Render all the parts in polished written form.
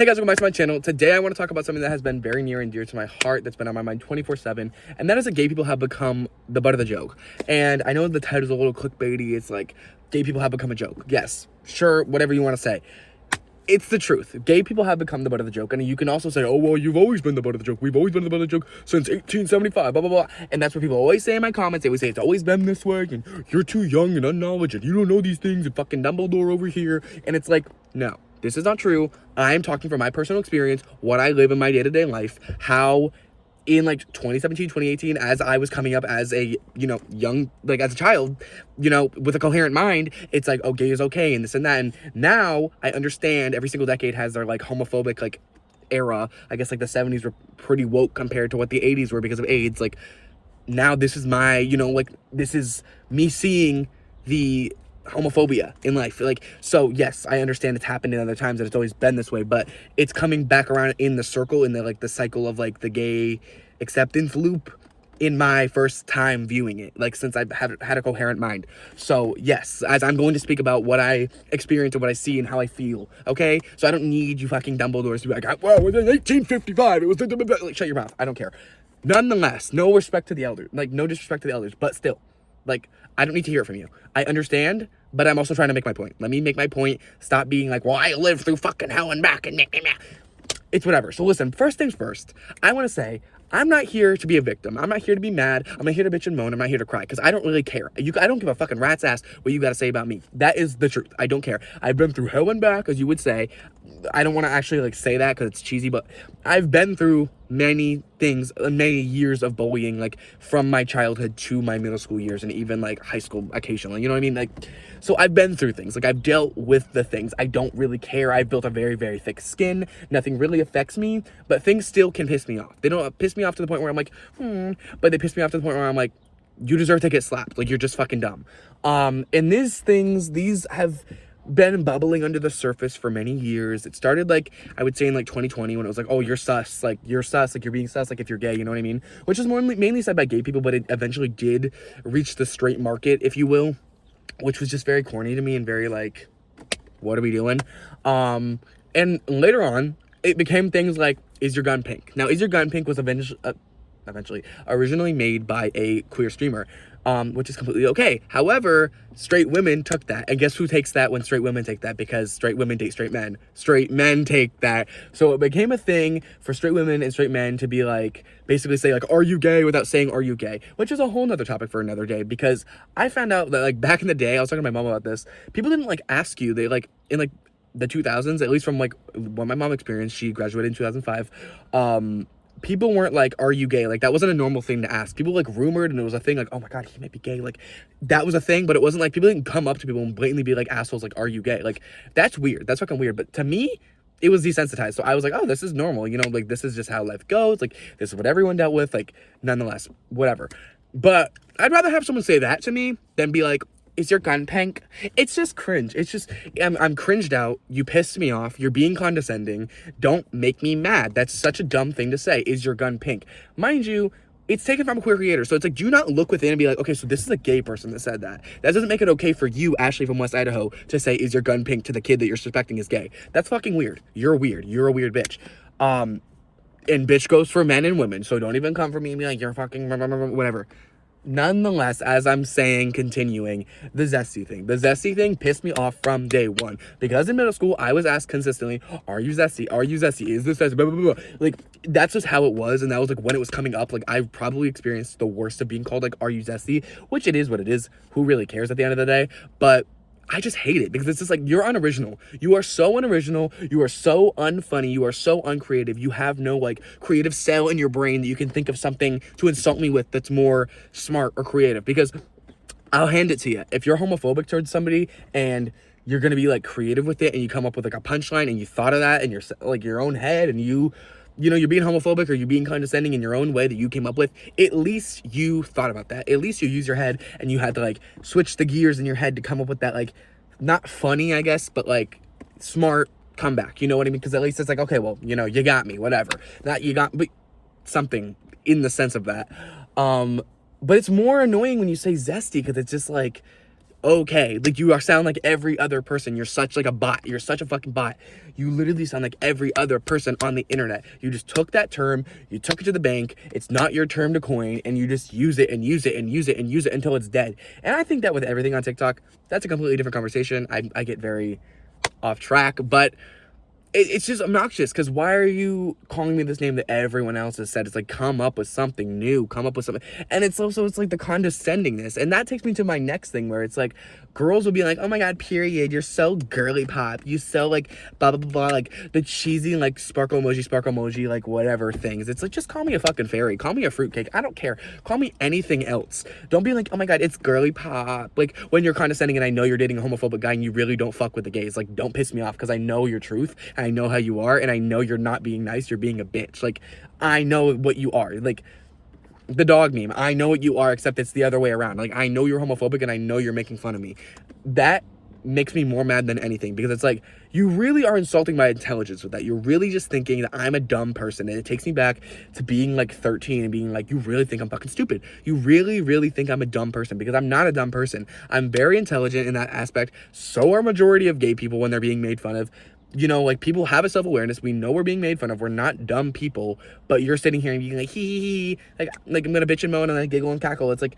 Hey guys, welcome back to my channel. Today I want to talk about something that has been very near and dear to my heart, that's been on my mind 24/7, and that is that gay people have become the butt of the joke. And I know the title's a little clickbaity. It's like, gay people have become a joke. Yes, sure, whatever you want to say. It's the truth. Gay people have become the butt of the joke. And you can also say, oh, well, you've always been the butt of the joke. We've always been the butt of the joke since 1875, blah, blah, blah. And that's what people always say in my comments. They always say, it's always been this way, and you're too young and unknowledgeable, and you don't know these things, and fucking Dumbledore over here. And it's like, no, this is not true. I am talking from my personal experience, what I live in my day-to-day life, how in like 2017, 2018, as I was coming up as a, young, like as a child, with a coherent mind, it's like, oh, gay is okay and this and that. And now I understand every single decade has their like homophobic like era. I guess like the 70s were pretty woke compared to what the 80s were because of AIDS. Like now this is my, this is me seeing the homophobia in life. Like, so yes, I understand it's happened in other times and it's always been this way, but it's coming back around in the circle, in the like the cycle of like the gay acceptance loop in my first time viewing it, like since I've had a coherent mind. So yes, as I'm going to speak about what I experience and what I see and how I feel, okay? So I don't need you fucking Dumbledores to be like, well, in 1855 it was like, shut your mouth. I don't care. Nonetheless, no respect to the elders, like no disrespect to the elders, but still, like, I don't need to hear it from you. I understand, but I'm also trying to make my point. Let me make my point. Stop being like, well, I lived through fucking hell and back and it's whatever. So listen, first things first, I want to say, I'm not here to be a victim. I'm not here to be mad. I'm not here to bitch and moan. I'm not here to cry because I don't really care. I don't give a fucking rat's ass what you got to say about me. That is the truth. I don't care. I've been through hell and back, as you would say. I don't want to actually like say that because it's cheesy, but I've been through many things, many years of bullying, like from my childhood to my middle school years and even like high school occasionally, you know what I mean? Like, so I've been through things, like I've dealt with the things. I don't really care. I've built a very, very thick skin. Nothing really affects me, but things still can piss me off. They don't piss me off to the point where I'm like, but they piss me off to the point where I'm like, you deserve to get slapped. Like, you're just fucking dumb. And these have been bubbling under the surface for many years. It started like, I would say in like 2020 when it was like, oh, you're sus, like you're being sus, like if you're gay, you know what I mean? Which is mainly said by gay people, but it eventually did reach the straight market, if you will, which was just very corny to me and very like, what are we doing? And later on, it became things like, is your gun pink? Now, is your gun pink was eventually originally made by a queer streamer, which is completely okay. However, straight women took that, and guess who takes that when straight women take that? Because straight women date straight men. Straight men take that. So it became a thing for straight women and straight men to be like, basically say like, are you gay, without saying, are you gay? Which is a whole nother topic for another day, because I found out that like back in the day, I was talking to my mom about this, people didn't like ask you, they like, in like the 2000s, at least from like what my mom experienced, she graduated in 2005, people weren't like, are you gay? Like, that wasn't a normal thing to ask. People like rumored, and it was a thing like, oh my god, he might be gay. Like, that was a thing, but it wasn't like, people didn't come up to people and blatantly be like assholes like, are you gay? Like, that's weird. That's fucking weird. But to me, it was desensitized. So I was like, oh, this is normal. Like, this is just how life goes. Like, this is what everyone dealt with. Like, nonetheless, whatever. But I'd rather have someone say that to me than be like, is your gun pink? It's just cringe. It's just, I'm cringed out. You pissed me off. You're being condescending. Don't make me mad. That's such a dumb thing to say. Is your gun pink? Mind you, it's taken from a queer creator. So it's like, do not look within and be like, okay, so this is a gay person that said that. That doesn't make it okay for you, Ashley from West Idaho, to say, is your gun pink, to the kid that you're suspecting is gay. That's fucking weird. You're weird. You're a weird bitch. And bitch goes for men and women. So don't even come for me and be like, you're fucking whatever. Nonetheless, as I'm saying, continuing, the zesty thing pissed me off from day one, because in middle school I was asked consistently, are you zesty, is this zesty, blah, blah, blah. Like, that's just how it was, and that was like when it was coming up. Like, I probably experienced the worst of being called like, are you zesty, which it is what it is. Who really cares at the end of the day? But I just hate it, because it's just like, you're unoriginal. You are so unoriginal. You are so unfunny. You are so uncreative. You have no like creative cell in your brain that you can think of something to insult me with that's more smart or creative. Because I'll hand it to you. If you're homophobic towards somebody and you're going to be like creative with it, and you come up with like a punchline and you thought of that in your like your own head, and you're being homophobic or you're being condescending in your own way that you came up with, at least you thought about that. At least you use your head, and you had to like switch the gears in your head to come up with that, like, not funny, I guess, but like smart comeback. You know what I mean? Because at least it's like, okay, well, you got me, whatever. Not you got, but something in the sense of that. But it's more annoying when you say zesty, because it's just like, okay. Like, you sound like every other person. You're such like a bot. You're such a fucking bot. You literally sound like every other person on the internet. You just took that term, you took it to the bank. It's not your term to coin, and you just use it and use it and use it and use it until it's dead. And I think that with everything on TikTok, that's a completely different conversation. I get very off track, but it's just obnoxious, because why are you calling me this name that everyone else has said? It's like, come up with something new, come up with something. And it's also, it's like the condescendingness. And that takes me to my next thing, where it's like, girls will be like, oh my god, period, you're so girly pop, you so like blah blah blah blah, like the cheesy like sparkle emoji, like whatever things. It's like, just call me a fucking fairy, call me a fruitcake, I don't care, call me anything else. Don't be like, oh my god, it's girly pop, like when you're condescending and I know you're dating a homophobic guy and you really don't fuck with the gays. Like, don't piss me off, because I know your truth, and I know how you are, and I know you're not being nice, you're being a bitch. Like, I know what you are. Like, the dog meme, I know what you are, except it's the other way around. Like, I know you're homophobic and I know you're making fun of me. That makes me more mad than anything, because it's like, you really are insulting my intelligence with that. You're really just thinking that I'm a dumb person, and it takes me back to being like 13 and being like, you really think I'm fucking stupid. You really think I'm a dumb person, because I'm not a dumb person. I'm very intelligent in that aspect. So are majority of gay people when they're being made fun of. You know, like, people have a self-awareness. We know we're being made fun of. We're not dumb people. But you're sitting here and being like, hee. Like I'm gonna bitch and moan and then giggle and cackle. It's like,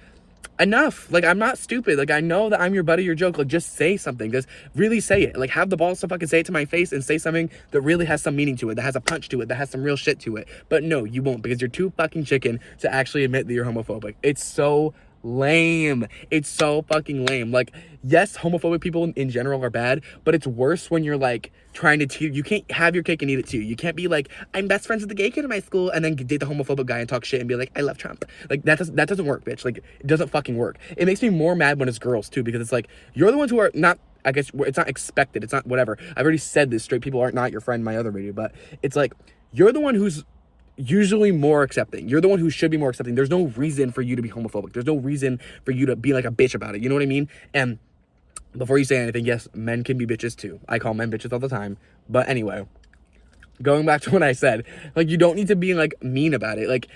enough. Like, I'm not stupid. Like, I know that I'm your butt of your joke. Like, just say something. Just really say it. Like, have the balls to fucking say it to my face and say something that really has some meaning to it, that has a punch to it, that has some real shit to it. But no, you won't, because you're too fucking chicken to actually admit that you're homophobic. It's so lame. It's so fucking lame. Like, yes, homophobic people in general are bad, but it's worse when you're like trying to you can't have your cake and eat it too. You can't be like, I'm best friends with the gay kid in my school, and then date the homophobic guy and talk shit and be like, I love Trump. Like, that doesn't work, bitch. Like, it doesn't fucking work. It makes me more mad when it's girls too, because it's like, you're the ones who are not, I guess it's not expected, it's not whatever. I've already said this, straight people are not your friend in my other video, but it's like, you're the one who's usually more accepting. You're the one who should be more accepting. There's no reason for you to be homophobic. There's no reason for you to be like a bitch about it. You know what I mean? And before you say anything, yes, men can be bitches too. I call men bitches all the time. But anyway, going back to what I said, like, you don't need to be like mean about it. Like,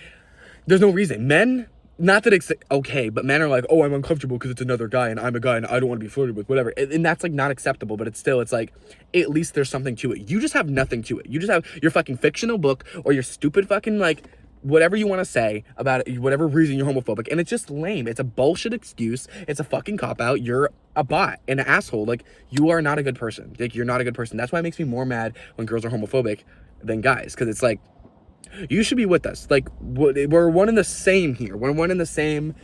there's no reason. Men, not that it's okay, but men are like, oh, I'm uncomfortable because it's another guy and I'm a guy and I don't want to be flirted with, whatever. And that's like not acceptable, but it's still, it's like, at least there's something to it. You just have nothing to it. You just have your fucking fictional book or your stupid fucking like whatever you want to say about it, whatever reason you're homophobic, and it's just lame. It's a bullshit excuse. It's a fucking cop-out. You're a bot and an asshole. Like, you are not a good person. Like, you're not a good person. That's why it makes me more mad when girls are homophobic than guys, because it's like, you should be with us. Like, we're one and the same here. We're one and the same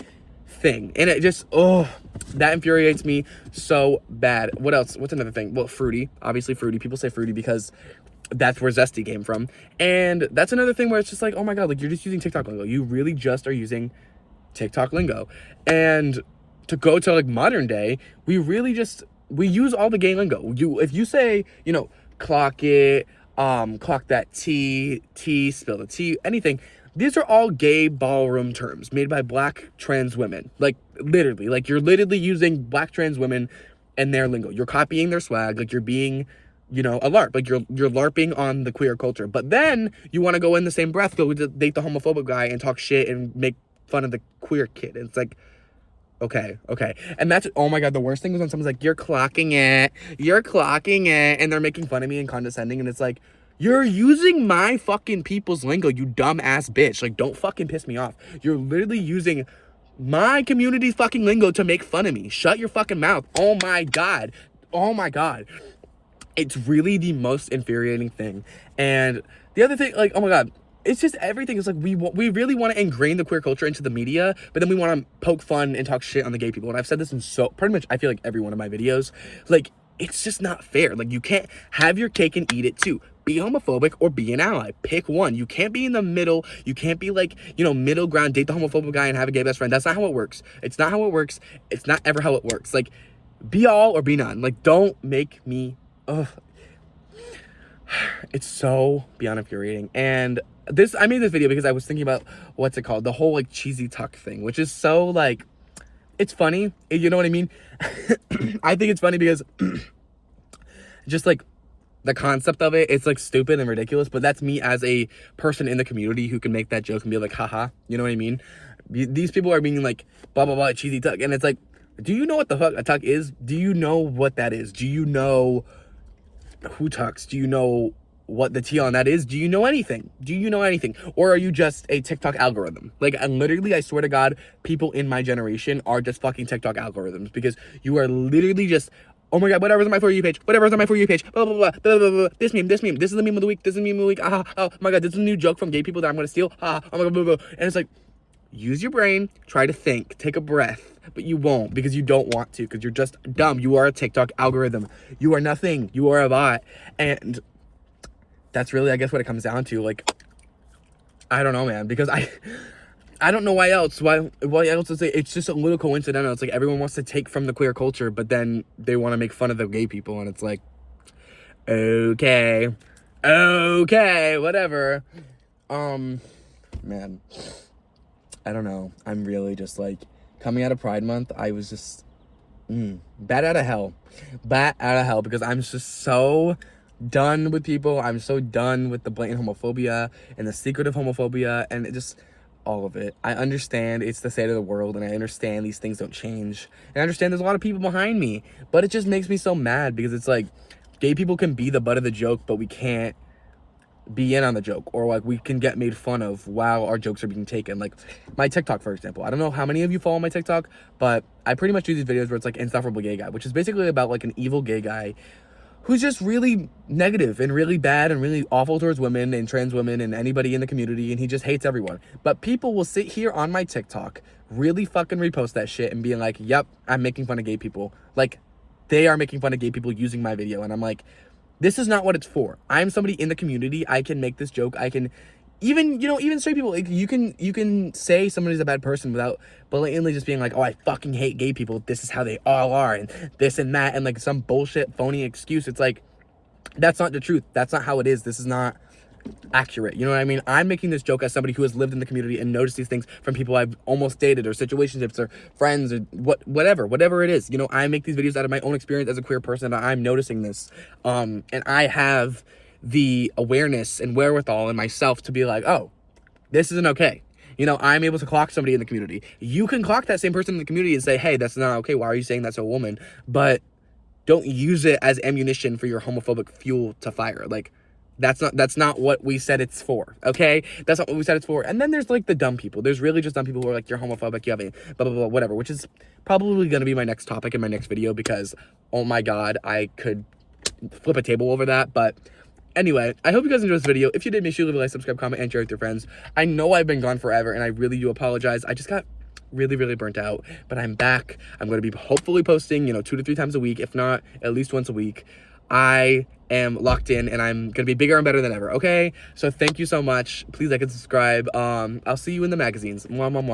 thing, and it just, oh, that infuriates me so bad. What else? What's another thing? Well, fruity. Obviously fruity. People say fruity because that's where zesty came from. And that's another thing where it's just like, oh my god, like, you're just using TikTok lingo. You really just are using TikTok lingo. And to go to like modern day, we use all the gay lingo. If you say, you know, clock it, clock that tea, spill the tea, anything, these are all gay ballroom terms made by black trans women. Like, literally, like, you're literally using black trans women and their lingo. You're copying their swag. Like, you're being, you know, a LARP. Like, you're LARPing on the queer culture. But then you want to go in the same breath, go date the homophobic guy and talk shit and make fun of the queer kid. And it's like, okay. And that's, oh my god, the worst thing is when someone's like, you're clocking it, and they're making fun of me and condescending, and it's like, you're using my fucking people's lingo, you dumb ass bitch. Like, don't fucking piss me off. You're literally using my community's fucking lingo to make fun of me. Shut your fucking mouth. Oh my god. It's really the most infuriating thing. And the other thing, like, oh my god, it's just everything. It's like, we really want to ingrain the queer culture into the media, but then we want to poke fun and talk shit on the gay people. And I've said this in pretty much, I feel like, every one of my videos. Like, it's just not fair. Like, you can't have your cake and eat it too. Be homophobic or be an ally. Pick one. You can't be in the middle. You can't be like, you know, middle ground, date the homophobic guy and have a gay best friend. That's not how it works. It's not how it works. It's not ever how it works. Like, be all or be none. Like, don't make me, ugh. It's so beyond infuriating. And I made this video because I was thinking about, what's it called? The whole, like, cheesy tuck thing, which is so, like, it's funny. You know what I mean? I think it's funny because just, like, the concept of it, it's, like, stupid and ridiculous, but that's me as a person in the community who can make that joke and be like, haha, you know what I mean? These people are being like, blah, blah, blah, cheesy tuck, and it's like, Do you know what the fuck a tuck is? Do you know what that is? Do you know who tucks? Do you know what the T on that is? Do you know anything? Do you know anything? Or are you just a TikTok algorithm? Like, literally, I swear to God, people in my generation are just fucking TikTok algorithms, because you are literally just, oh my God, whatever's on my For You page, whatever's on my For You page, blah, blah, blah, blah, blah, blah, this meme, this is the meme of the week, this is the meme of the week, oh my God, this is a new joke from gay people that I'm gonna steal, oh my God, blah, blah, blah. And it's like, use your brain, try to think, take a breath, but you won't, because you don't want to, because you're just dumb. You are a TikTok algorithm. You are nothing. You are a bot. And that's really, I guess, what it comes down to. Like, I don't know, man, because I don't know why else to say. It's just a little coincidental. It's like everyone wants to take from the queer culture, but then they want to make fun of the gay people, and it's like, okay, whatever. Man, I don't know. I'm really just like, coming out of Pride Month, I was just bat out of hell, because I'm just so done with people. I'm so done with the blatant homophobia and the secretive homophobia, and it just, all of it. I understand it's the state of the world, and I understand these things don't change, and I understand there's a lot of people behind me, but it just makes me so mad, because it's like, gay people can be the butt of the joke, but we can't be in on the joke, or like we can get made fun of while our jokes are being taken. Like my TikTok, for example, I don't know how many of you follow my TikTok, but I pretty much do these videos where it's like insufferable gay guy, which is basically about like an evil gay guy who's just really negative and really bad and really awful towards women and trans women and anybody in the community, and he just hates everyone. But people will sit here on my TikTok, really fucking repost that shit and being like, yep, I'm making fun of gay people. Like, they are making fun of gay people using my video, and I'm like, this is not what it's for. I'm somebody in the community. I can make this joke. I can even straight people, like, you can say somebody's a bad person without blatantly just being like, oh, I fucking hate gay people. This is how they all are, and this and that, and like some bullshit phony excuse. It's like, that's not the truth. That's not how it is. This is not accurate. You know what I mean? I'm making this joke as somebody who has lived in the community and noticed these things from people I've almost dated, or situationships, or friends, or whatever it is. You know, I make these videos out of my own experience as a queer person, and I'm noticing this. And I have the awareness and wherewithal in myself to be like, oh, this isn't okay. You know, I'm able to clock somebody in the community. You can clock that same person in the community and say, hey, that's not okay. Why are you saying that to a woman? But don't use it as ammunition for your homophobic fuel to fire. Like, that's not what we said it's for, okay? That's not what we said it's for. And then there's, like, the dumb people. There's really just dumb people who are like, you're homophobic, you have a blah, blah, blah, whatever, which is probably going to be my next topic in my next video, because, oh my God, I could flip a table over that. But anyway, I hope you guys enjoyed this video. If you did, make sure you leave a like, subscribe, comment, and share with your friends. I know I've been gone forever, and I really do apologize. I just got really, really burnt out, but I'm back. I'm going to be hopefully posting, 2 to 3 times a week, if not at least once a week. I am locked in, and I'm going to be bigger and better than ever, okay? So thank you so much. Please like and subscribe. I'll see you in the magazines. Mwah, mwah, mwah.